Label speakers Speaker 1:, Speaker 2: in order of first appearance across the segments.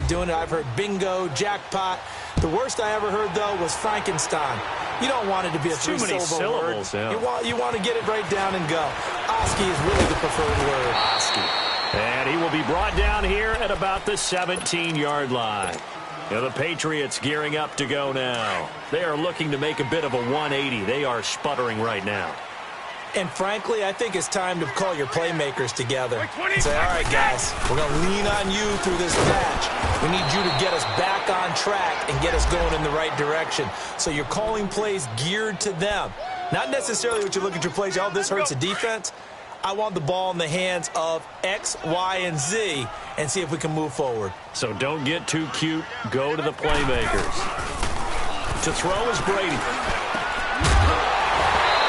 Speaker 1: doing it. I've heard bingo, jackpot. The worst I ever heard, though, was Frankenstein. You don't want it to be a three-syllable word. Yeah. You want to get it right down and go. Oski is really the preferred word.
Speaker 2: Oski. And he will be brought down here at about the 17-yard line. The Patriots gearing up to go now. They are looking to make a bit of a 180. They are sputtering right now.
Speaker 1: And frankly, I think it's time to call your playmakers together and say, all right, guys, we're going to lean on you through this match. We need you to get us back on track and get us going in the right direction. So you're calling plays geared to them. Not necessarily what you look at your plays, oh, this hurts the defense. I want the ball in the hands of X, Y, and Z and see if we can move forward.
Speaker 2: So don't get too cute. Go to the playmakers. To throw is Brady.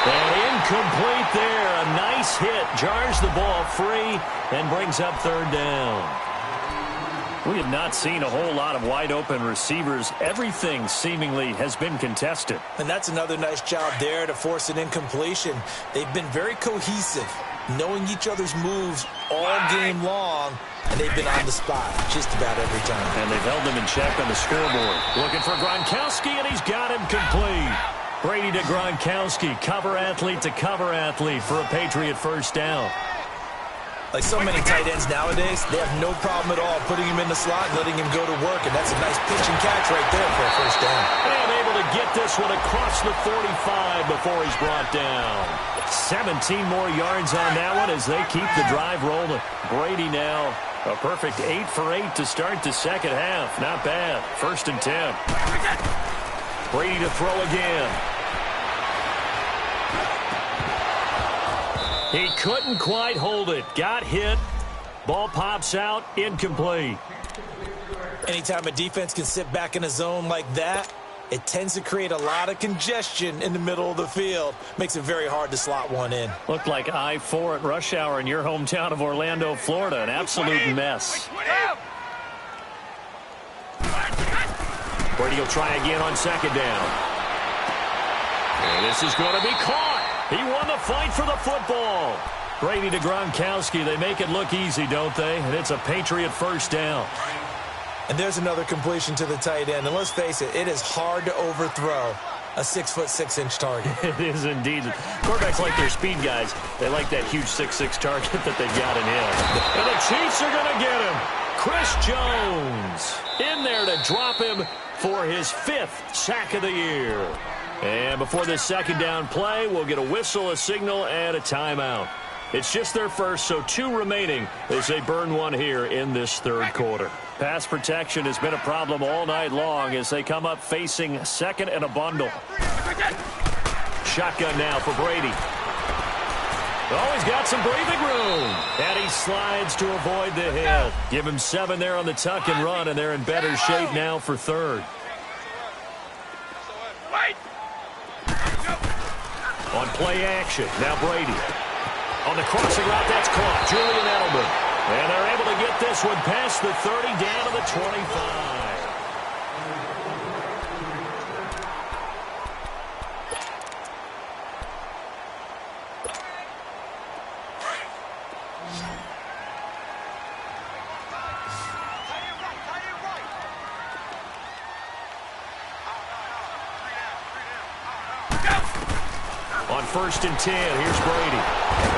Speaker 2: And incomplete there. A nice hit. Jars the ball free and brings up third down. We have not seen a whole lot of wide-open receivers. Everything seemingly has been contested.
Speaker 1: And that's another nice job there to force an incompletion. They've been very cohesive, knowing each other's moves all game long, and they've been on the spot just about every time.
Speaker 2: And they've held them in check on the scoreboard. Looking for Gronkowski, and he's got him complete. Brady to Gronkowski, cover athlete to cover athlete for a Patriot first down.
Speaker 1: Like so many tight ends nowadays, they have no problem at all putting him in the slot and letting him go to work, and that's a nice pitch and catch right there for a first down.
Speaker 2: And able to get this one across the 45 before he's brought down. 17 more yards on that one as they keep the drive rolling. Brady now a perfect 8 for 8 to start the second half. Not bad. 1st and 10. Brady to throw again. He couldn't quite hold it. Got hit. Ball pops out. Incomplete.
Speaker 1: Anytime a defense can sit back in a zone like that, it tends to create a lot of congestion in the middle of the field. Makes it very hard to slot one in.
Speaker 2: Looked like I-4 at rush hour in your hometown of Orlando, Florida. An absolute mess. Brady will try again on second down. And this is going to be caught. He won the fight for the football. Brady to Gronkowski. They make it look easy, don't they? And it's a Patriot first down.
Speaker 1: And there's another completion to the tight end. And let's face it, it is hard to overthrow a 6'6" target.
Speaker 2: It is indeed. Quarterbacks like their speed guys. They like that huge 6'6" target that they got in him. And the Chiefs are going to get him. Chris Jones in there to drop him for his 5th sack of the year. And before this second down play, we'll get a whistle, a signal, and a timeout. It's just their first, so 2 remaining as they burn one here in this third quarter. Pass protection has been a problem all night long as they come up facing second and a bundle. Shotgun now for Brady. Oh, he's got some breathing room. And he slides to avoid the hit. Give him 7 there on the tuck and run, and they're in better shape now for third. On play action, now Brady. On the crossing route, that's caught. Julian Edelman. And they're able to get this one past the 30, down to the 25. On 1st and 10, here's Brady.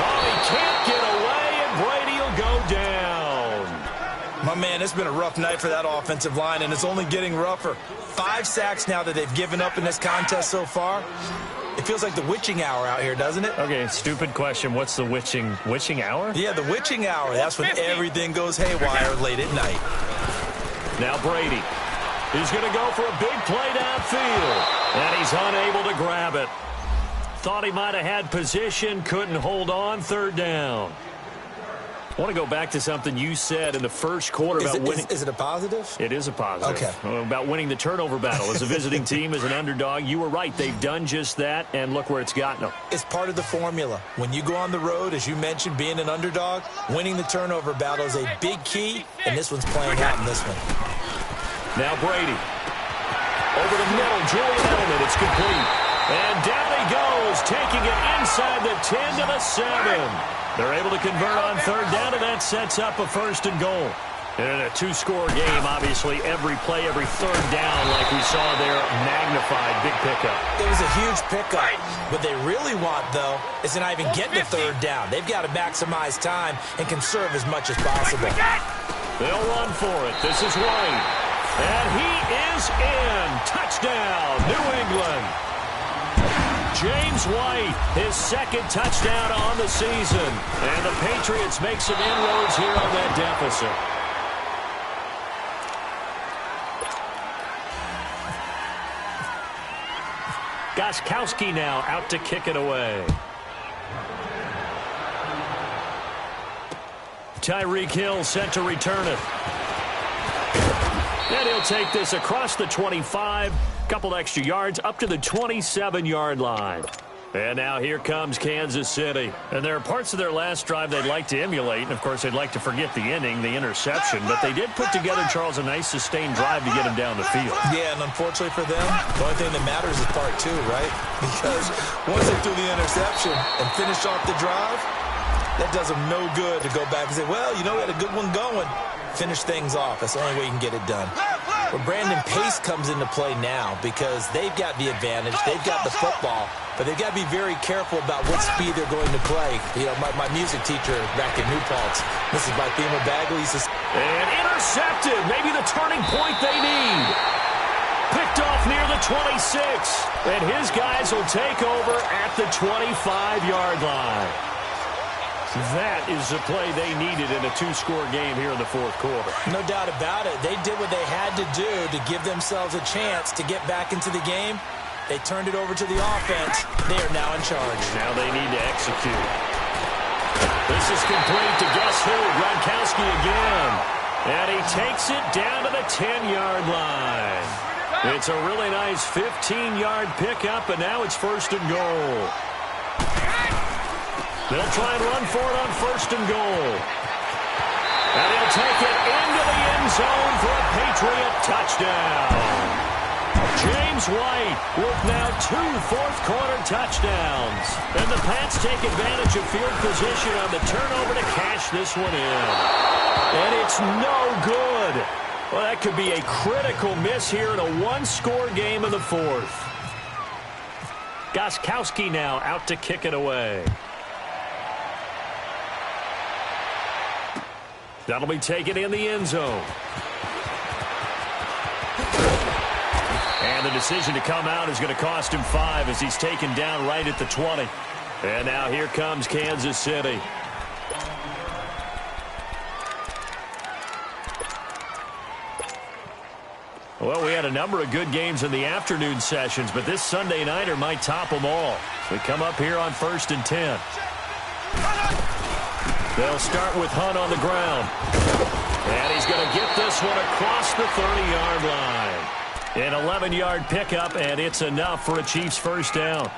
Speaker 2: Oh, he can't get away, and Brady will go down.
Speaker 1: My man, it's been a rough night for that offensive line, and it's only getting rougher. 5 sacks now that they've given up in this contest so far. It feels like the witching hour out here, doesn't it?
Speaker 2: Okay, stupid question. What's the witching hour?
Speaker 1: Yeah, the witching hour. That's when everything goes haywire late at night.
Speaker 2: Now Brady. He's going to go for a big play downfield, and he's unable to grab it. Thought he might have had position, couldn't hold on, third down. I want to go back to something you said in the first quarter about winning.
Speaker 1: Is it a positive?
Speaker 2: It is a positive.
Speaker 1: Okay.
Speaker 2: About winning the turnover battle as a visiting team, as an underdog. You were right. They've done just that, and look where it's gotten them.
Speaker 1: It's part of the formula. When you go on the road, as you mentioned, being an underdog, winning the turnover battle is a big key, and this one's playing out in this one.
Speaker 2: Now Brady. Over the middle, Julian Edelman. It's complete. And down he goes, taking it inside the 10 to the 7. They're able to convert on third down, and that sets up a 1st and goal. And in a two-score game, obviously, every play, every third down, like we saw there, magnified, big pickup.
Speaker 1: It was a huge pickup. What they really want, though, is to not even get to third down. They've got to maximize time and conserve as much as possible.
Speaker 2: They'll run for it. This is White. And he is in. Touchdown, New England. James White, his second touchdown on the season. And the Patriots make some inroads here on that deficit. Gostkowski now out to kick it away. Tyreek Hill set to return it. And he'll take this across the 25, couple extra yards up to the 27-yard line. And now here comes Kansas City. And there are parts of their last drive they'd like to emulate. And, of course, they'd like to forget the ending, the interception. But they did put together, Charles, a nice sustained drive to get him down the field.
Speaker 1: Yeah, and unfortunately for them, the only thing that matters is part two, right? Because once they threw the interception and finished off the drive, that does them no good to go back and say, well, you know, we had a good one going. Finish things off. That's the only way you can get it done. Well, Brandon Pace comes into play now because they've got the advantage. They've got the football, but they've got to be very careful about what speed they're going to play. You know, my music teacher back in New Paltz, Mrs. Bythema Bagley, says,
Speaker 2: and intercepted. Maybe the turning point they need. Picked off near the 26. And his guys will take over at the 25-yard line. That is the play they needed in a two-score game here in the fourth quarter.
Speaker 1: No doubt about it. They did what they had to do to give themselves a chance to get back into the game. They turned it over to the offense. They are now in charge. Now they need to execute.
Speaker 2: This is complete to guess who? Gronkowski again. And he takes it down to the 10-yard line. It's a really nice 15-yard pickup, and now it's first and goal. They'll try and run for it on first and goal. And he'll take it into the end zone for a Patriot touchdown. James White with now 2 fourth-quarter touchdowns. And the Pats take advantage of field position on the turnover to cash this one in. And it's no good. Well, that could be a critical miss here in a one-score game in the fourth. Gostkowski now out to kick it away. That'll be taken in the end zone. And the decision to come out is going to cost him 5 as he's taken down right at the 20. And now here comes Kansas City. Well, we had a number of good games in the afternoon sessions, but this Sunday nighter might top them all. We come up here on 1st and 10. They'll start with Hunt on the ground. And he's going to get this one across the 30-yard line. An 11-yard pickup, and it's enough for a Chiefs first down.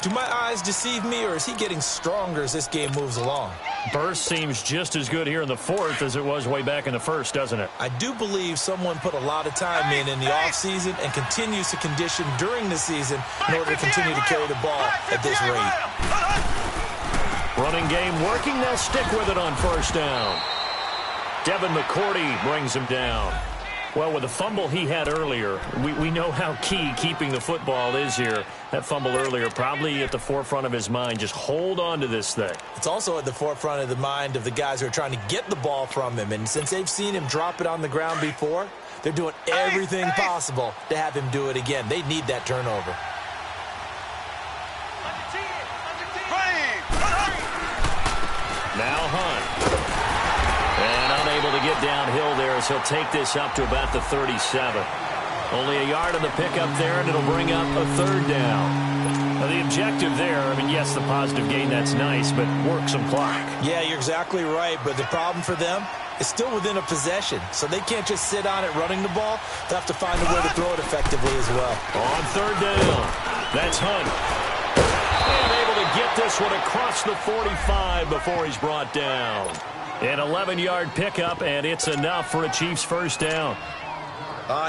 Speaker 1: Do my eyes deceive me, or is he getting stronger as this game moves along?
Speaker 2: Burst seems just as good here in the fourth as it was way back in the first, doesn't it?
Speaker 1: I do believe someone put a lot of time in the offseason and continues to condition during the season in order to continue to carry the ball at this rate.
Speaker 2: Running game working. They'll stick with it on first down. Devin McCourty brings him down. Well, with the fumble he had earlier, we know how key keeping the football is here. That fumble earlier probably at the forefront of his mind. Just hold on to this thing.
Speaker 1: It's also at the forefront of the mind of the guys who are trying to get the ball from him. And since they've seen him drop it on the ground before, they're doing everything possible to have him do it again. They need that turnover.
Speaker 2: Now Hunt. And unable to get downhill there as he'll take this up to about the 37. Only a yard on the pickup there, and it'll bring up a third down. Now, the objective there, I mean, yes, the positive gain, that's nice, but work some clock.
Speaker 1: Yeah, you're exactly right, but the problem for them is still within a possession, so they can't just sit on it running the ball. They'll have to find a way to throw it effectively as well.
Speaker 2: On third down, that's Hunt. And able to get this one across the 45 before he's brought down. An 11-yard pickup, and it's enough for a Chiefs first down.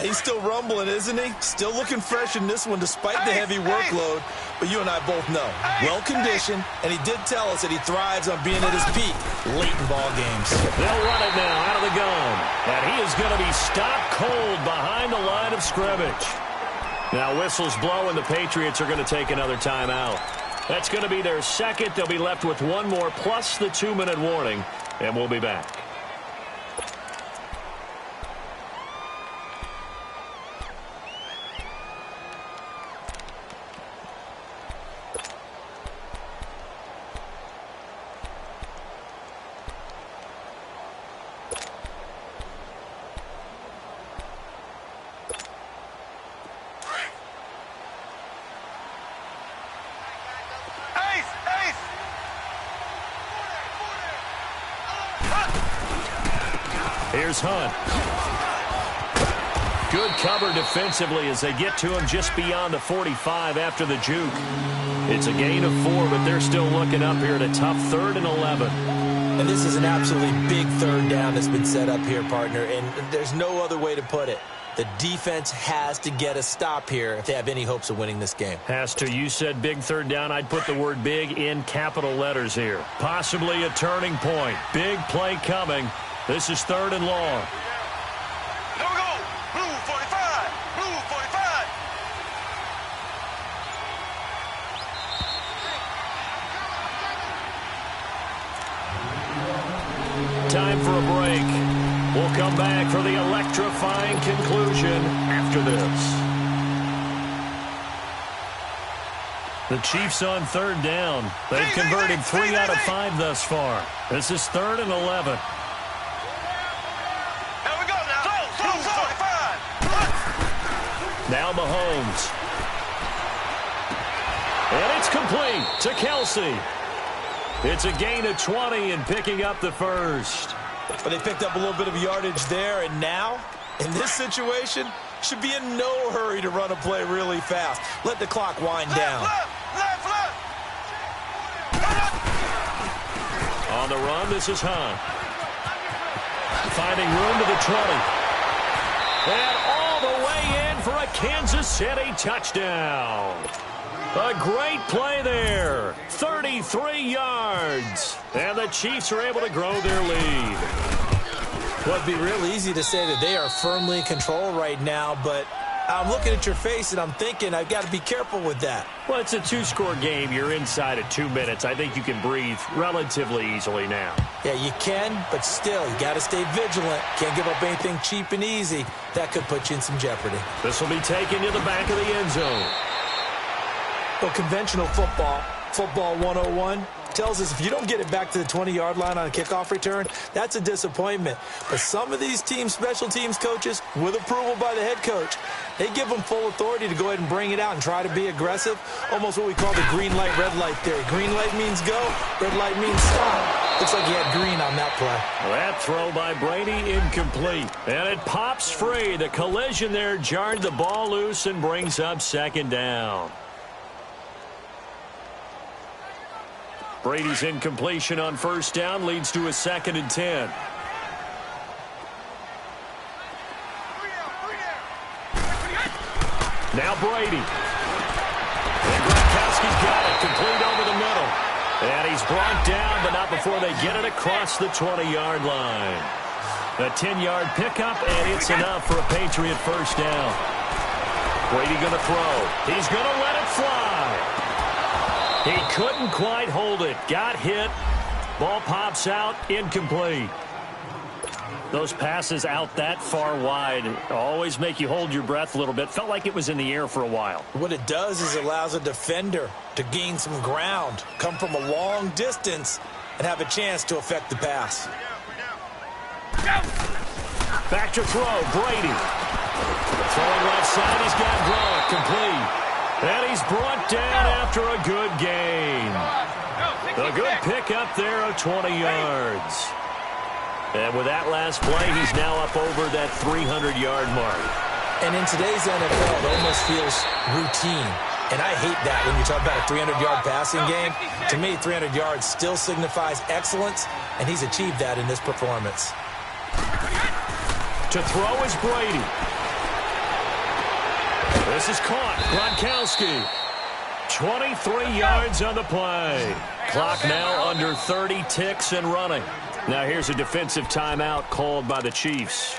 Speaker 1: He's still rumbling, isn't he? Still looking fresh in this one despite the heavy workload. But you and I both know, well-conditioned, and he did tell us that he thrives on being at his peak late in ball games.
Speaker 2: They'll run it now out of the gun. And he is going to be stopped cold behind the line of scrimmage. Now whistles blow, and the Patriots are going to take another timeout. That's going to be their second. They'll be left with one more plus the 2-minute warning, and we'll be back. Here's Hunt. Good cover defensively as they get to him just beyond the 45 after the juke. It's a gain of 4, but they're still looking up here at a tough 3rd and 11.
Speaker 1: And this is an absolutely big 3rd down that's been set up here, partner, and there's no other way to put it. The defense has to get a stop here if they have any hopes of winning this game.
Speaker 2: Has to. You said big 3rd down. I'd put the word big in capital letters here. Possibly a turning point. Big play coming. This is 3rd and long.
Speaker 3: Here we go. Blue 45. Blue 45.
Speaker 2: Time for a break. We'll come back for the electrifying conclusion after this. The Chiefs on 3rd down. They've converted 3 out of 5 thus far. This is 3rd and 11. Now Mahomes. And it's complete to Kelsey. It's a gain of 20 and picking up the first.
Speaker 1: But they picked up a little bit of yardage there, and now, in this situation, should be in no hurry to run a play really fast. Let the clock wind down.
Speaker 3: Left.
Speaker 2: On the run, this is Hunt. Finding room to the 20. And all the way in for a Kansas City touchdown. A great play there. 33 yards. And the Chiefs are able to grow their lead.
Speaker 1: Well, it'd be real easy to say that they are firmly in control right now, but I'm looking at your face and I'm thinking I've got to be careful with that.
Speaker 2: Well, it's a 2-score game. You're inside at 2 minutes. I think you can breathe relatively easily now.
Speaker 1: Yeah, you can, but still, you got to stay vigilant. Can't give up anything cheap and easy. That could put you in some jeopardy.
Speaker 2: This will be taken to the back of the end zone.
Speaker 1: Well, conventional football 101, tells us if you don't get it back to the 20-yard line on a kickoff return, that's a disappointment. But some of these teams, special teams coaches, with approval by the head coach, they give them full authority to go ahead and bring it out and try to be aggressive. Almost what we call the green light, red light theory. Green light means go, red light means stop. Looks like he had green on that play.
Speaker 2: That throw by Brady incomplete. And it pops free. The collision there jarred the ball loose and brings up 2nd down. Brady's incompletion on 1st down leads to a 2nd and 10. Now Brady. And Gronkowski's got it, complete over the middle. And he's brought down, but not before they get it across the 20-yard line. A 10-yard pickup, and it's enough for a Patriot 1st down. Brady going to throw. He's going to let it fly. He couldn't quite hold it. Got hit. Ball pops out. Incomplete. Those passes out that far wide always make you hold your breath a little bit. Felt like it was in the air for a while.
Speaker 1: What it does is it allows a defender to gain some ground, come from a long distance, and have a chance to affect the pass.
Speaker 2: Back to throw. Brady. Throwing left side. He's got Gronk. Complete. And he's brought down after a good gain. A good pickup there of 20 yards. And with that last play, he's now up over that 300-yard mark.
Speaker 1: And in today's NFL, it almost feels routine. And I hate that when you talk about a 300-yard passing game. To me, 300 yards still signifies excellence, and he's achieved that in this performance.
Speaker 2: To throw is Brady. This is caught. Gronkowski. 23 yards on the play. Clock now under 30 ticks and running. Now here's a defensive timeout called by the Chiefs.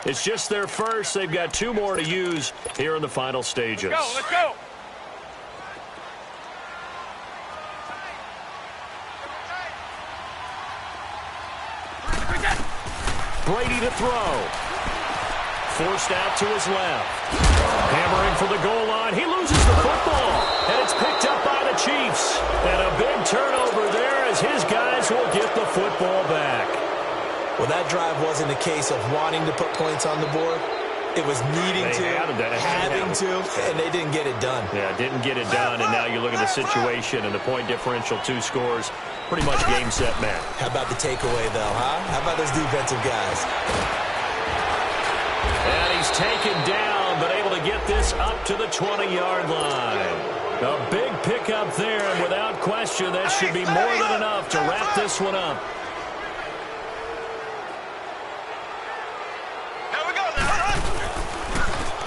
Speaker 2: It's just their first. They've got 2 more to use here in the final stages.
Speaker 3: Let's go.
Speaker 2: Brady to throw. Forced out to his left. Hammering for the goal line. He loses the football. And it's picked up by the Chiefs. And a big turnover there as his guys will get the football back.
Speaker 1: Well, that drive wasn't a case of wanting to put points on the board. It was needing having to, and they didn't get it done.
Speaker 2: Yeah, didn't get it done, and now you look at the situation and the point differential, 2 scores, pretty much game, set, match.
Speaker 1: How about the takeaway, though, huh? How about those defensive guys?
Speaker 2: And he's taken down, but able to get this up to the 20-yard line. A big pickup there, and without question, that should be more than enough to wrap this one up.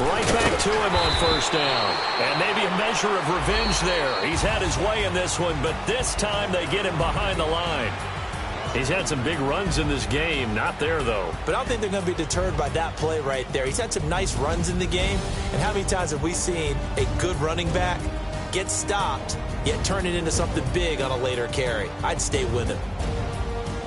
Speaker 2: Right back to him on first down. And maybe a measure of revenge there. He's had his way in this one, but this time they get him behind the line. He's had some big runs in this game. Not there, though.
Speaker 1: But I don't think they're going to be deterred by that play right there. He's had some nice runs in the game. And how many times have we seen a good running back get stopped, yet turn it into something big on a later carry? I'd stay with him.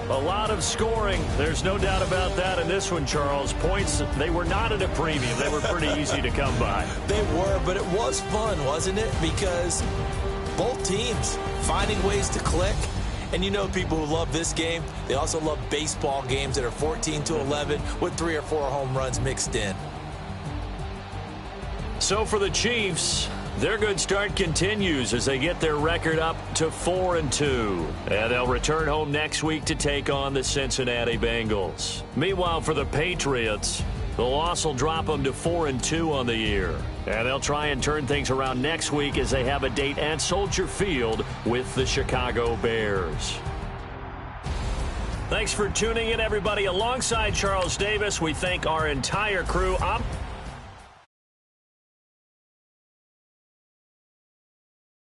Speaker 2: A lot of scoring. There's no doubt about that in this one, Charles. Points, they were not at a premium. They were pretty easy to come by.
Speaker 1: They were, but it was fun, wasn't it? Because both teams finding ways to click. And you know people who love this game, they also love baseball games that are 14-11 with 3 or 4 home runs mixed in.
Speaker 2: So for the Chiefs, their good start continues as they get their record up to 4-2. And they'll return home next week to take on the Cincinnati Bengals. Meanwhile, for the Patriots, the loss will drop them to 4-2 on the year. And they'll try and turn things around next week as they have a date at Soldier Field with the Chicago Bears. Thanks for tuning in, everybody. Alongside Charles Davis, we thank our entire crew.